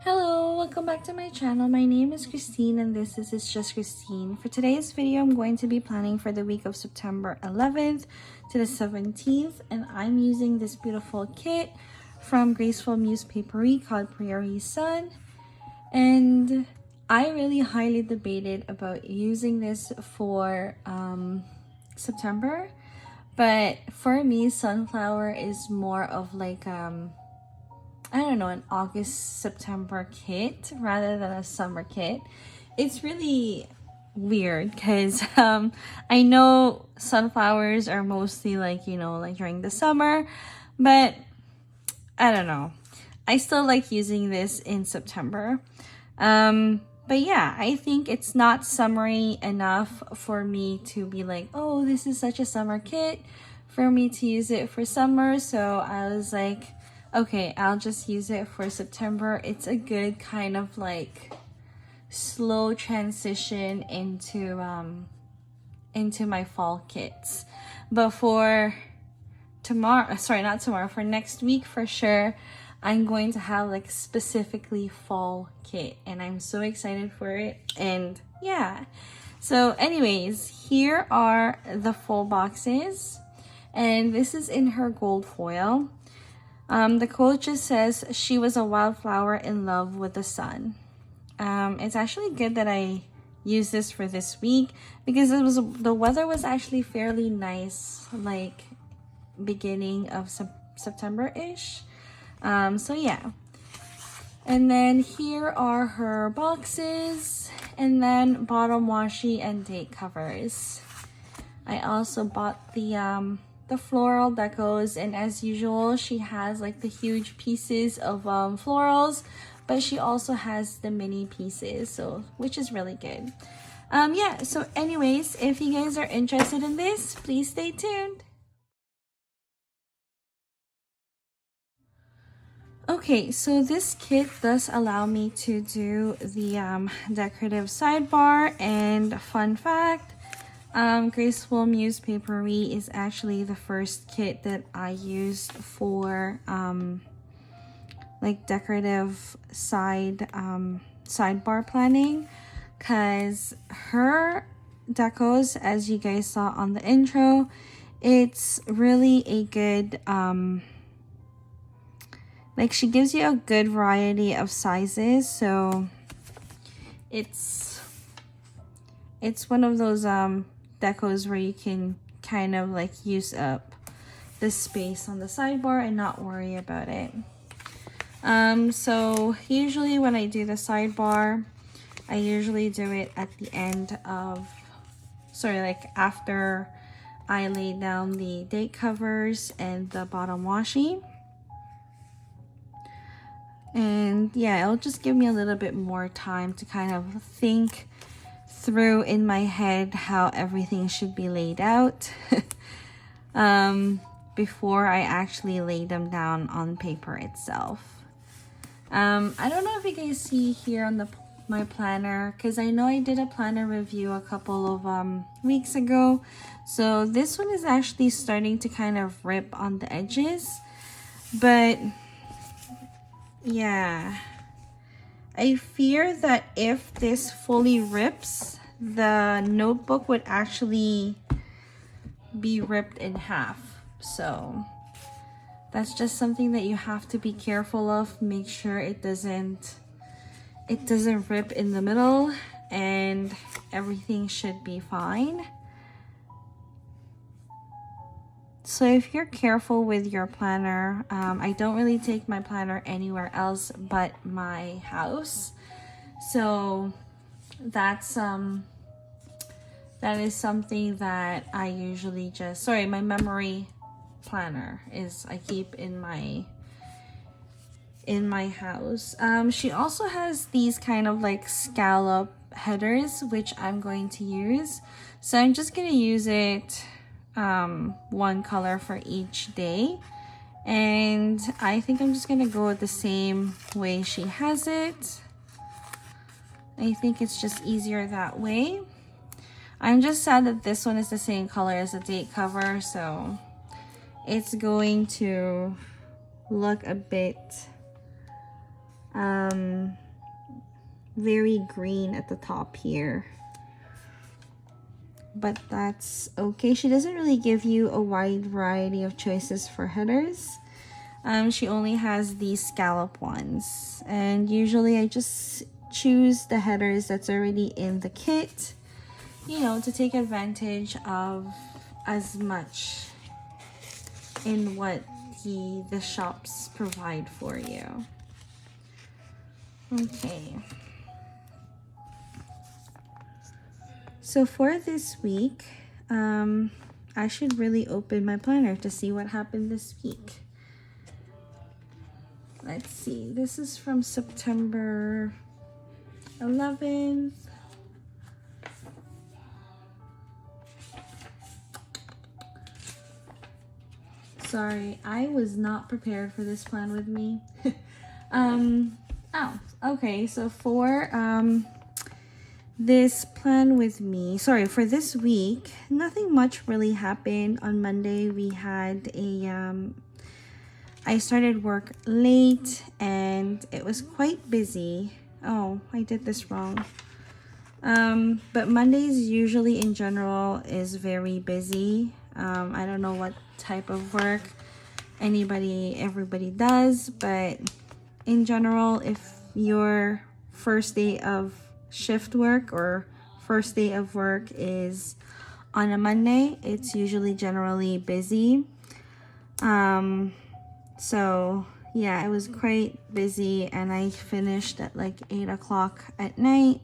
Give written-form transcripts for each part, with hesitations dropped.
Hello, welcome back to my channel. My name is Christine and this is It's Just Christine. For today's video, I'm going to be planning for the week of September 11th to the 17th, and I'm using this beautiful kit from Graceful Muse Paperie called Prairie Sun. And I really highly debated about using this for September, but for me, sunflower is more of like I don't know, an August-September kit rather than a summer kit. It's really weird because I know sunflowers are mostly like, like during the summer, but I don't know. I still like using this in September. But yeah, I think it's not summery enough for me to be like, oh, this is such a summer kit for me to use it for summer. So I was like, okay, I'll just use it for September. It's a good kind of like slow transition into my fall kits. But for tomorrow, sorry, not tomorrow, for next week for sure, I'm going to have like specifically fall kit, and I'm so excited for it. And yeah, so anyways, here are the full boxes, and this is in her gold foil. The quote just says, "She was a wildflower in love with the sun." It's actually good that I used this for this week because the weather was actually fairly nice, like beginning of September-ish. So yeah. And then here are her boxes, and then bottom washi and date covers. I also bought the floral decos, and as usual she has like the huge pieces of florals, but she also has the mini pieces, so which is really good. Yeah, so anyways, if you guys are interested in this, please stay tuned. Okay, so this kit does allow me to do the decorative sidebar, and fun fact, Graceful Muse Paperie is actually the first kit that I used for like decorative sidebar planning, because her decos, as you guys saw on the intro, it's really a good like she gives you a good variety of sizes, so it's one of those decos where you can kind of like use up the space on the sidebar and not worry about it. So usually when I do the sidebar, I usually do it at the end of, like after I lay down the date covers and the bottom washi. And yeah, it'll just give me a little bit more time to kind of think through in my head how everything should be laid out before I actually lay them down on paper itself. I don't know if you guys see here on my planner, because I know I did a planner review a couple of weeks ago. So this one is actually starting to kind of rip on the edges, but yeah, I fear that if this fully rips, the notebook would actually be ripped in half. So that's just something that you have to be careful of. Make sure it doesn't rip in the middle, and everything should be fine. So if you're careful with your planner, I don't really take my planner anywhere else but my house. So that is something that I usually just, my memory planner is I keep in my house. She also has these kind of like scallop headers, which I'm going to use. So I'm just gonna use it one color for each day, and I think I'm just gonna go with the same way she has it. I think it's just easier that way. I'm just sad that this one is the same color as the date cover, so it's going to look a bit very green at the top here. But that's okay. She doesn't really give you a wide variety of choices for headers. She only has these scallop ones. And usually I just choose the headers that's already in the kit, you know, to take advantage of as much in what the shops provide for you. Okay. So for this week, I should really open my planner to see what happened this week. Let's see. This is from September 11th. Sorry, I was not prepared for this plan with me. Oh, okay. So for this plan with me, sorry, for this week, nothing much really happened. On Monday, we had I started work late and it was quite busy. Oh, I did this wrong. But Mondays usually in general is very busy. I don't know what type of work everybody does, but in general, if your first day of shift work or first day of work is on a Monday, it's usually generally busy. So yeah, it was quite busy and I finished at like 8 o'clock at night.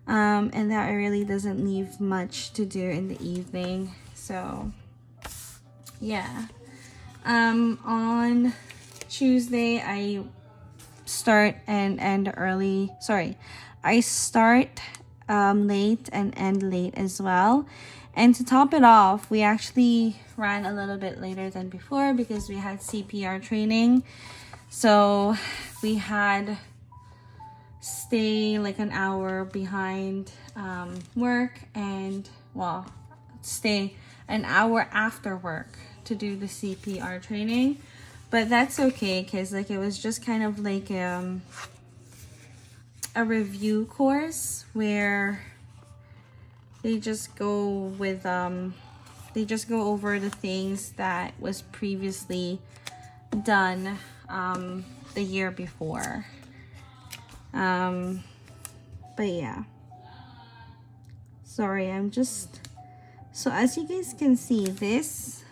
And that really doesn't leave much to do in the evening. So yeah. On Tuesday, I start and end early. Sorry, I start late and end late as well. And to top it off, we actually ran a little bit later than before because we had CPR training. So we had stay like an hour behind work and, well, stay an hour after work to do the CPR training. But that's okay because like it was just kind of like a review course where they just go with they just go over the things that was previously done the year before. But yeah, sorry, I'm just, so as you guys can see, this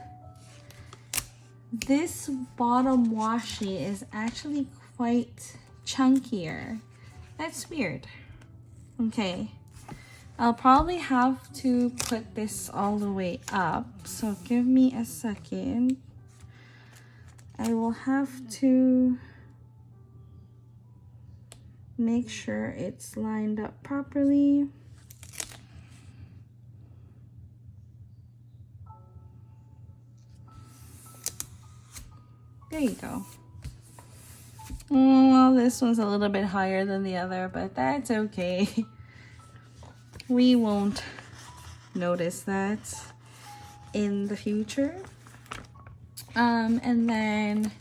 bottom washi is actually quite chunkier. That's weird. Okay, I'll probably have to put this all the way up, so give me a second. I will have to make sure it's lined up properly. There you go. Well, this one's a little bit higher than the other, but that's okay. We won't notice that in the future. And then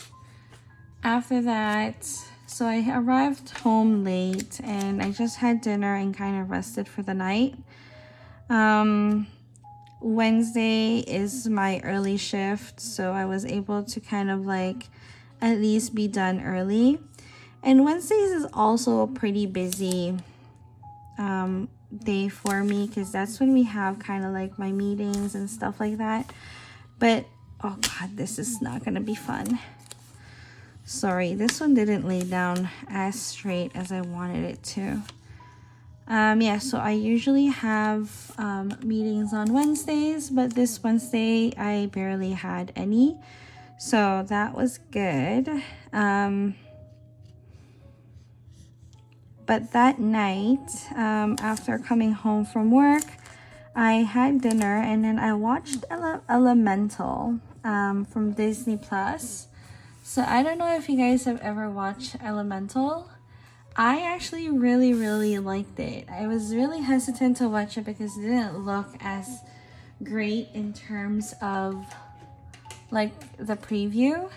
after that, so I arrived home late and I just had dinner and kind of rested for the night. Wednesday is my early shift, so I was able to kind of like at least be done early. And Wednesdays is also a pretty busy day for me because that's when we have kind of like my meetings and stuff like that. But oh god, this is not gonna be fun. Sorry, this one didn't lay down as straight as I wanted it to. Yeah, so I usually have meetings on Wednesdays, but this Wednesday I barely had any, so that was good. But that night, after coming home from work, I had dinner and then I watched Elemental from Disney Plus. So I don't know if you guys have ever watched Elemental. I actually really liked it. I was really hesitant to watch it because it didn't look as great in terms of like the preview.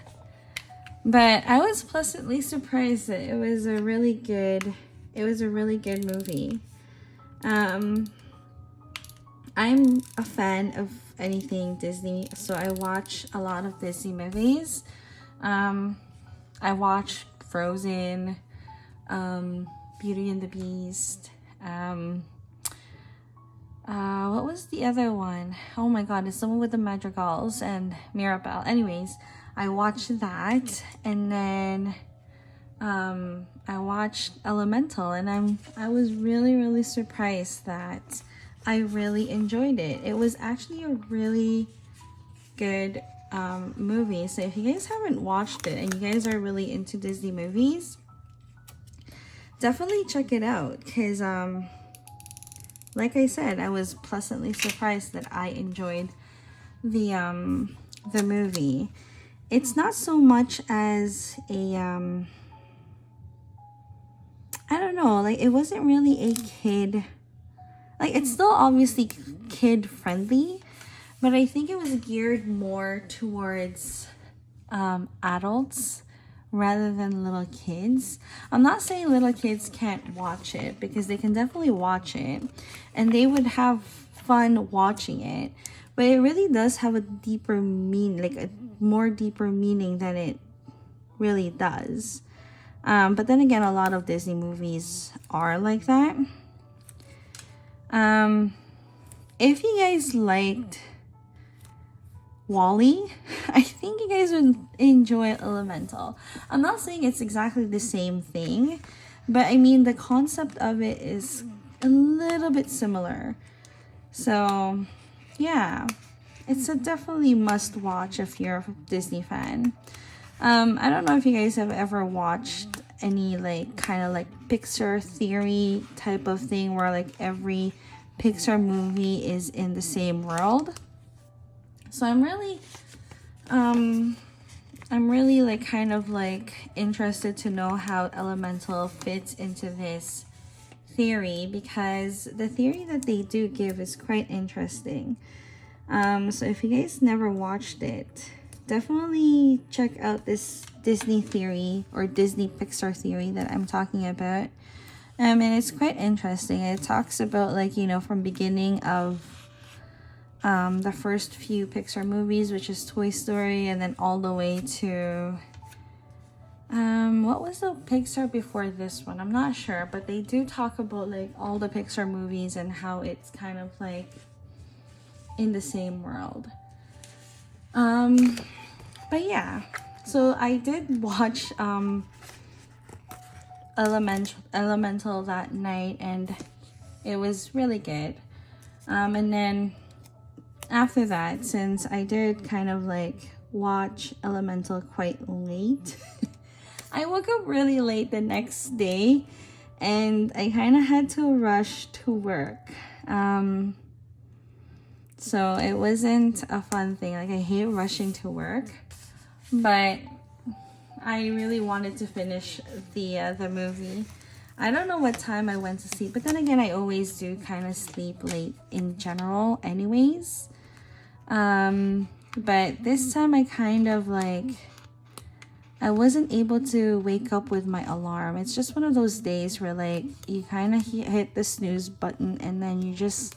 But I was pleasantly surprised that it was a really good movie. I'm a fan of anything Disney, so I watch a lot of Disney movies. I watched Frozen, Beauty and the Beast. What was the other one? Oh my god, it's the one with the madrigals and Mirabelle. Anyways, I watched that, and then I watched Elemental, and I was really surprised that I really enjoyed it. It was actually a really good movie. So if you guys haven't watched it and you guys are really into Disney movies, definitely check it out, because like I said, I was pleasantly surprised that I enjoyed the movie. It's not so much as a I don't know, like it wasn't really a kid, like it's still obviously kid friendly, but I think it was geared more towards adults rather than little kids. I'm not saying little kids can't watch it, because they can definitely watch it and they would have fun watching it, but it really does have a deeper meaning, like a more deeper meaning than it really does. But then again, a lot of Disney movies are like that. If you guys liked WALL-E, I think you guys would enjoy Elemental. I'm not saying it's exactly the same thing, but I mean the concept of it is a little bit similar. So yeah, it's a definitely must watch if you're a Disney fan. I don't know if you guys have ever watched any like kind of like Pixar theory type of thing, where like every Pixar movie is in the same world. So I'm really like kind of like interested to know how Elemental fits into this theory, because the theory that they do give is quite interesting. So if you guys never watched it, definitely check out this Disney theory or Disney Pixar theory that I'm talking about. And it's quite interesting. It talks about, like, you know, from beginning of the first few Pixar movies, which is Toy Story, and then all the way to what was the Pixar before this one? I'm not sure, but they do talk about like all the Pixar movies and how it's kind of like in the same world. But yeah, so I did watch Elemental that night, and it was really good. And then after that, since I did kind of like watch Elemental quite late, I woke up really late the next day, and I kind of had to rush to work. So it wasn't a fun thing. Like, I hate rushing to work, but I really wanted to finish the movie. I don't know what time I went to sleep, but then again, I always do kind of sleep late in general anyways. But this time I kind of like, I wasn't able to wake up with my alarm. It's just one of those days where like you kind of hit the snooze button and then you just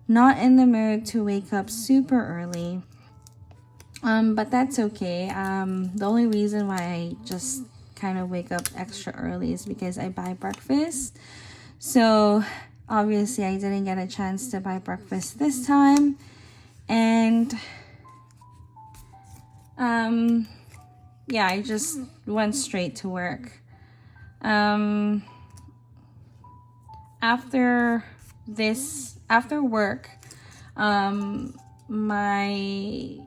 not in the mood to wake up super early. But that's okay. The only reason why I just kind of wake up extra early is because I buy breakfast. So obviously I didn't get a chance to buy breakfast this time. And yeah, I just went straight to work. After work, my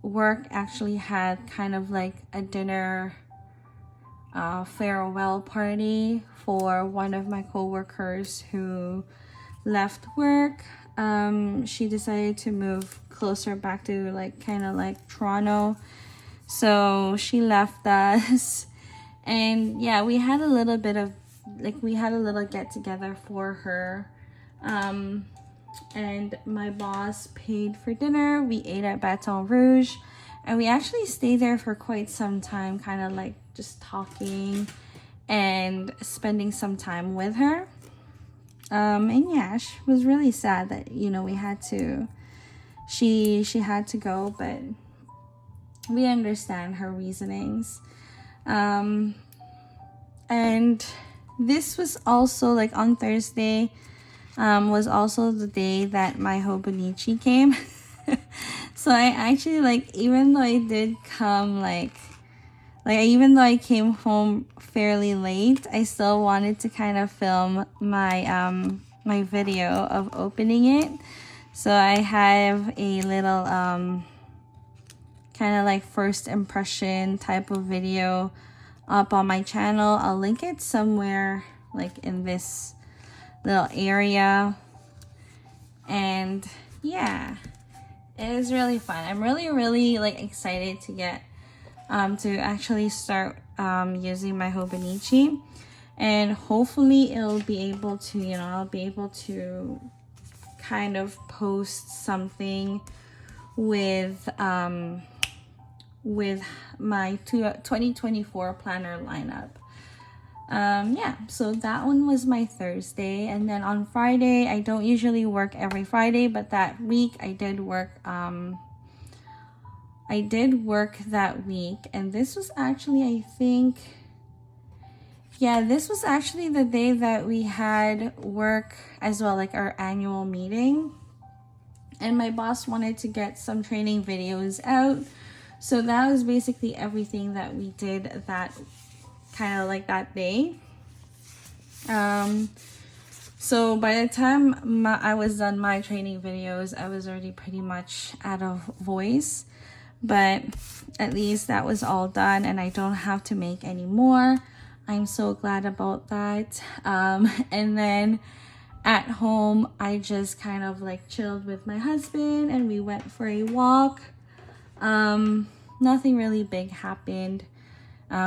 work actually had kind of like a dinner farewell party for one of my coworkers who left work. She decided to move closer back to like kind of like Toronto, so she left us. And yeah, we had a little bit of like, we had a little get together for her. And my boss paid for dinner. We ate at Baton Rouge, And we actually stayed there for quite some time, kind of like just talking and spending some time with her. And yeah, she was really sad that, you know, we had to, she had to go, but we understand her reasonings. And this was also like on Thursday, was also the day that my Hobonichi came. So I actually, like, even though I did come even though I came home fairly late, I still wanted to kind of film my my video of opening it. So I have a little kind of like first impression type of video up on my channel. I'll link it somewhere like in this little area. And yeah, it is really fun. I'm really like excited to get to actually start using my Hobonichi, and hopefully it'll be able to, you know, I'll be able to kind of post something with my 2024 planner lineup. Yeah, so that one was my Thursday. And then on Friday, I don't usually work every Friday, but that week I did work that week. And this was actually, I think, yeah, this was actually the day that we had work as well, like our annual meeting. And my boss wanted to get some training videos out. So that was basically everything that we did that kind of like that day. So by the time I was done my training videos, I was already pretty much out of voice. But at least that was all done and I don't have to make any more. I'm so glad about that. And then at home, I just kind of like chilled with my husband and we went for a walk. Nothing really big happened.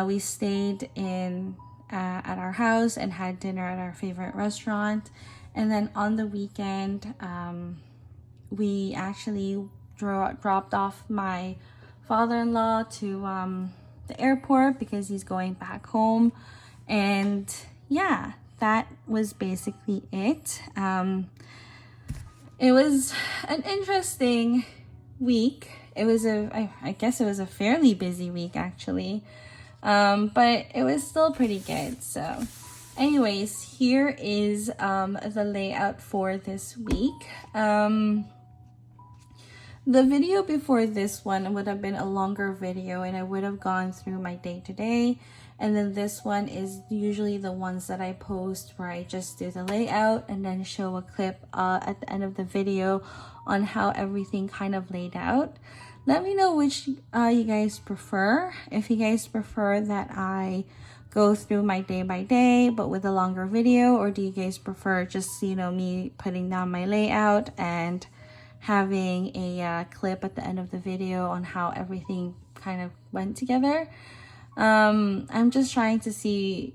We stayed in at our house and had dinner at our favorite restaurant. And then on the weekend, we actually dropped off my father-in-law to the airport because he's going back home. And yeah, that was basically it. It was an interesting week. It was I guess it was a fairly busy week actually. But it was still pretty good. So anyways, here is the layout for this week. The video before this one would have been a longer video and I would have gone through my day-to-day. And then this one is usually the ones that I post where I just do the layout and then show a clip at the end of the video on how everything kind of laid out. Let me know which you guys prefer. If you guys prefer that I go through my day by day but with a longer video, or do you guys prefer just, you know, me putting down my layout and having a clip at the end of the video on how everything kind of went together. I'm just trying to see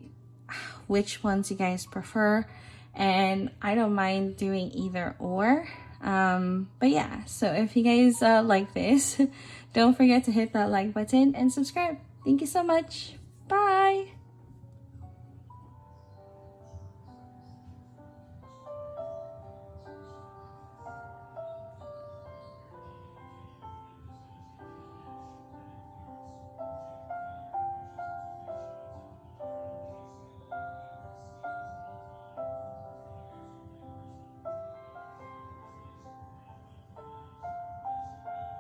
which ones you guys prefer, and I don't mind doing either or. But yeah, so if you guys like this, don't forget to hit that like button and subscribe. Thank you so much. Bye.